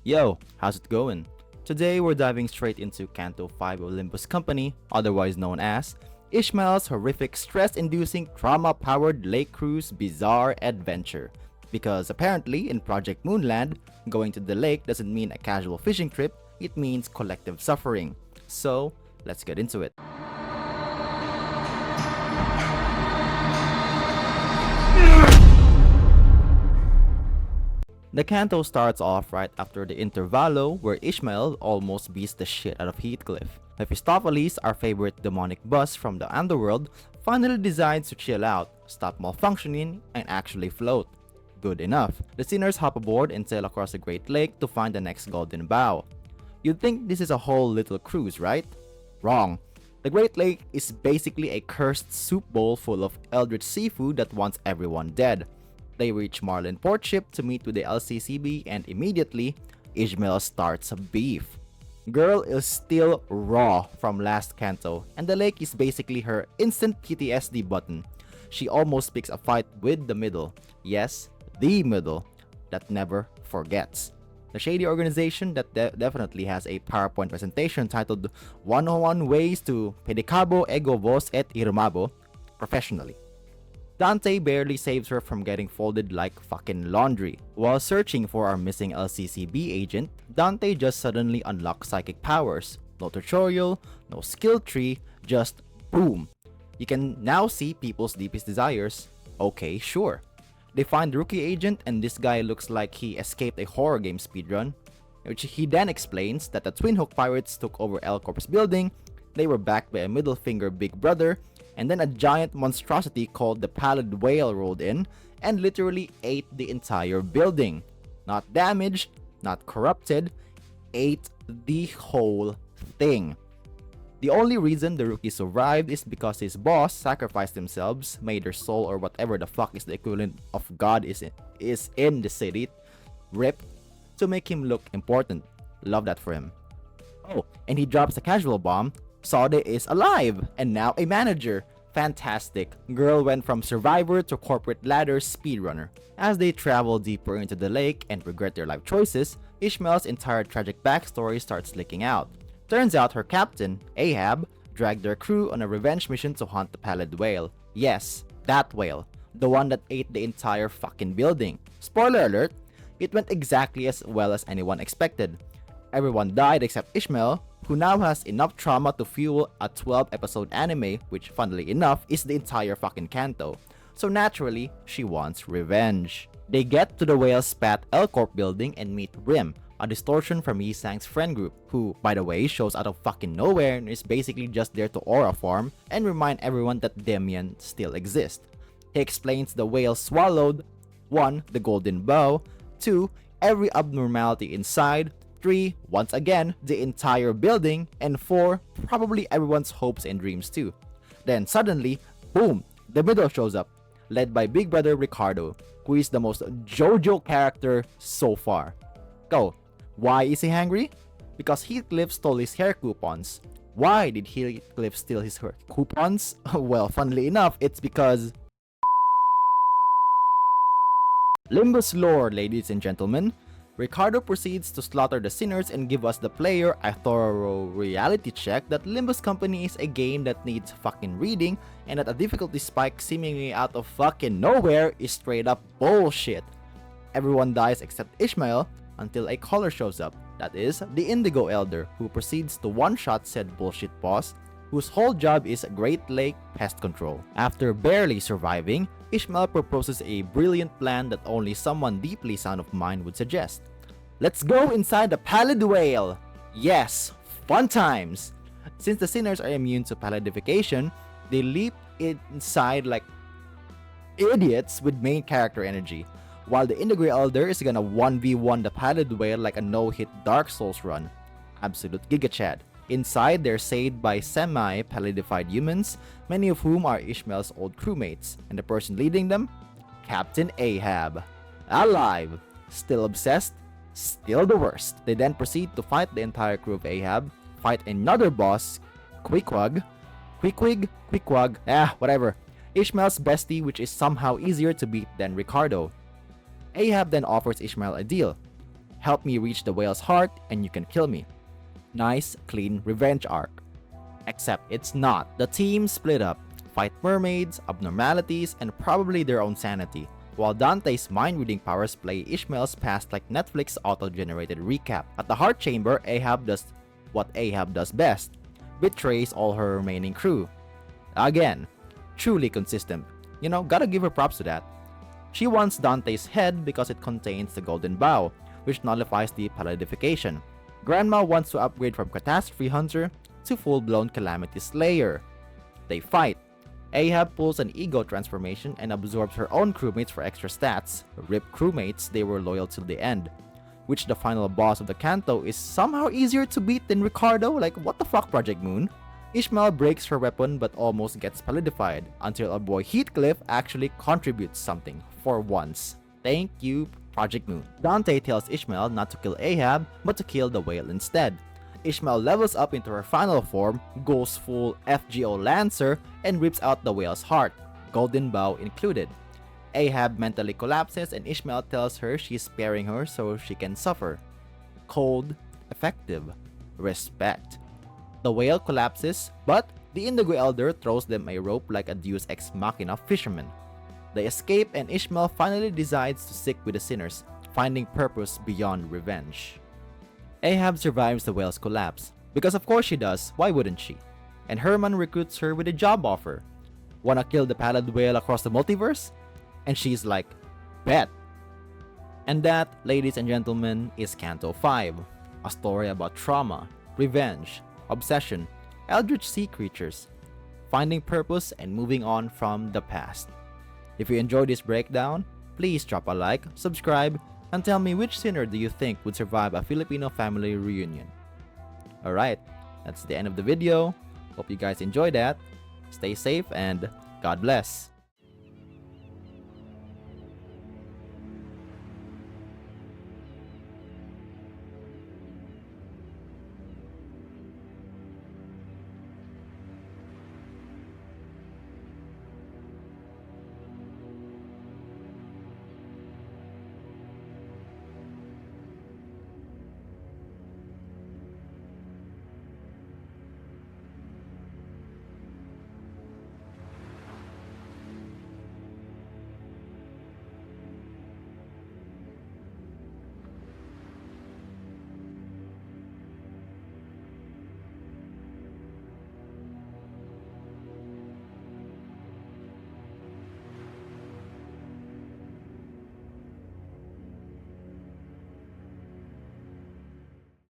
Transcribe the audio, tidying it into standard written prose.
Yo, how's it going? Today we're diving straight into Canto 5 of Limbus Company, otherwise known as Ishmael's horrific stress-inducing trauma-powered lake cruise bizarre adventure. Because apparently in Project Moonland, going to the lake doesn't mean a casual fishing trip, it means collective suffering. So, let's get into it. The canto starts off right after the intervallo where Ishmael almost beats the shit out of Heathcliff. Mephistopheles, our favorite demonic boss from the underworld, finally decides to chill out, stop malfunctioning, and actually float. Good enough. The sinners hop aboard and sail across the Great Lake to find the next golden bough. You'd think this is a whole little cruise, right? Wrong. The Great Lake is basically a cursed soup bowl full of eldritch seafood that wants everyone dead. They reach Marlin port ship to meet with the LCCB and immediately, Ishmael starts beef. Girl is still raw from last canto and the lake is basically her instant PTSD button. She almost picks a fight with the middle. Yes, the middle that never forgets. The shady organization that definitely has a PowerPoint presentation titled 101 Ways to Pedicabo Ego Vos et Irmabo professionally. Dante barely saves her from getting folded like fucking laundry. While searching for our missing LCCB agent, Dante just suddenly unlocks psychic powers. No tutorial, no skill tree, just boom. You can now see people's deepest desires. Okay, sure. They find the rookie agent and this guy looks like he escaped a horror game speedrun, which he then explains that the Twin Hook pirates took over El Corpus building, they were backed by a middle finger big brother, and then a giant monstrosity called the Pallid Whale rolled in and literally ate the entire building. Not damaged, not corrupted, ate the whole thing. The only reason the rookie survived is because his boss sacrificed themselves, made their soul or whatever the fuck is the equivalent of God is in the city, rip, to make him look important. Love that for him. Oh, and he drops a casual bomb. Saude is alive and now a manager. Fantastic. Girl went from survivor to corporate ladder speedrunner. As they travel deeper into the lake and regret their life choices, Ishmael's entire tragic backstory starts leaking out. Turns out her captain, Ahab, dragged their crew on a revenge mission to hunt the Pallid Whale. Yes, that whale. The one that ate the entire fucking building. Spoiler alert, it went exactly as well as anyone expected. Everyone died except Ishmael, who now has enough trauma to fuel a 12-episode anime, which funnily enough is the entire fucking canto. So naturally, she wants revenge. They get to the whale spat L Corp building and meet Rim, a distortion from Yi Sang's friend group, who, by the way, shows out of fucking nowhere and is basically just there to aura farm and remind everyone that Demian still exists. He explains the whale swallowed 1. The golden bow, 2. Every abnormality inside, 3. Once again, the entire building, and 4. Probably everyone's hopes and dreams too. Then suddenly, boom, the middle shows up, led by Big Brother Ricardo, who is the most JoJo character so far. Go. Why is he hungry? Because Heathcliff stole his hair coupons. Why did Heathcliff steal his hair coupons? Well, funnily enough, it's because Limbus lore, ladies and gentlemen. Ricardo proceeds to slaughter the sinners and give us the player a thorough reality check that Limbus Company is a game that needs fucking reading and that a difficulty spike seemingly out of fucking nowhere is straight up bullshit. Everyone dies except Ishmael until a caller shows up, that is, the Indigo Elder, who proceeds to one-shot said bullshit boss, whose whole job is Great Lake pest control. After barely surviving, Ishmael proposes a brilliant plan that only someone deeply sound of mind would suggest. Let's go inside the Pallid Whale! Yes, fun times! Since the sinners are immune to pallidification, they leap inside like idiots with main character energy, while the Indigo Elder is gonna 1v1 the Pallid Whale like a no-hit Dark Souls run. Absolute gigachad. Inside, they're saved by semi-pallidified humans, many of whom are Ishmael's old crewmates, and the person leading them? Captain Ahab. Alive! Still obsessed? Still the worst. They then proceed to fight the entire crew of Ahab, fight another boss, Quickwag, whatever. Ishmael's bestie, which is somehow easier to beat than Ricardo. Ahab then offers Ishmael a deal. Help me reach the whale's heart and you can kill me. Nice, clean revenge arc. Except it's not. The team split up, fight mermaids, abnormalities, and probably their own sanity. While Dante's mind-reading powers play Ishmael's past like Netflix auto-generated recap. At the Heart Chamber, Ahab does what Ahab does best. Betrays all her remaining crew. Again, truly consistent. You know, gotta give her props to that. She wants Dante's head because it contains the golden bow, which nullifies the palladification. Grandma wants to upgrade from Catastrophe Hunter to full-blown Calamity Slayer. They fight. Ahab pulls an ego transformation and absorbs her own crewmates for extra stats. RIP crewmates, they were loyal till the end. Which the final boss of the Canto is somehow easier to beat than Ricardo? Like, what the fuck, Project Moon? Ishmael breaks her weapon but almost gets palidified until our boy Heathcliff actually contributes something for once. Thank you, Project Moon. Dante tells Ishmael not to kill Ahab but to kill the whale instead. Ishmael levels up into her final form, goes full FGO Lancer, and rips out the whale's heart, golden bow included. Ahab mentally collapses and Ishmael tells her she's sparing her so she can suffer. Cold, effective, respect. The whale collapses, but the Indigo Elder throws them a rope like a Deus Ex Machina fisherman. They escape and Ishmael finally decides to stick with the sinners, finding purpose beyond revenge. Ahab survives the whale's collapse, because of course she does, why wouldn't she? And Herman recruits her with a job offer. Wanna kill the pallid whale across the multiverse? And she's like, bet. And that, ladies and gentlemen, is Canto 5, a story about trauma, revenge, obsession, eldritch sea creatures, finding purpose and moving on from the past. If you enjoyed this breakdown, please drop a like, subscribe, and tell me which sinner do you think would survive a Filipino family reunion. Alright, that's the end of the video. Hope you guys enjoyed that. Stay safe and God bless.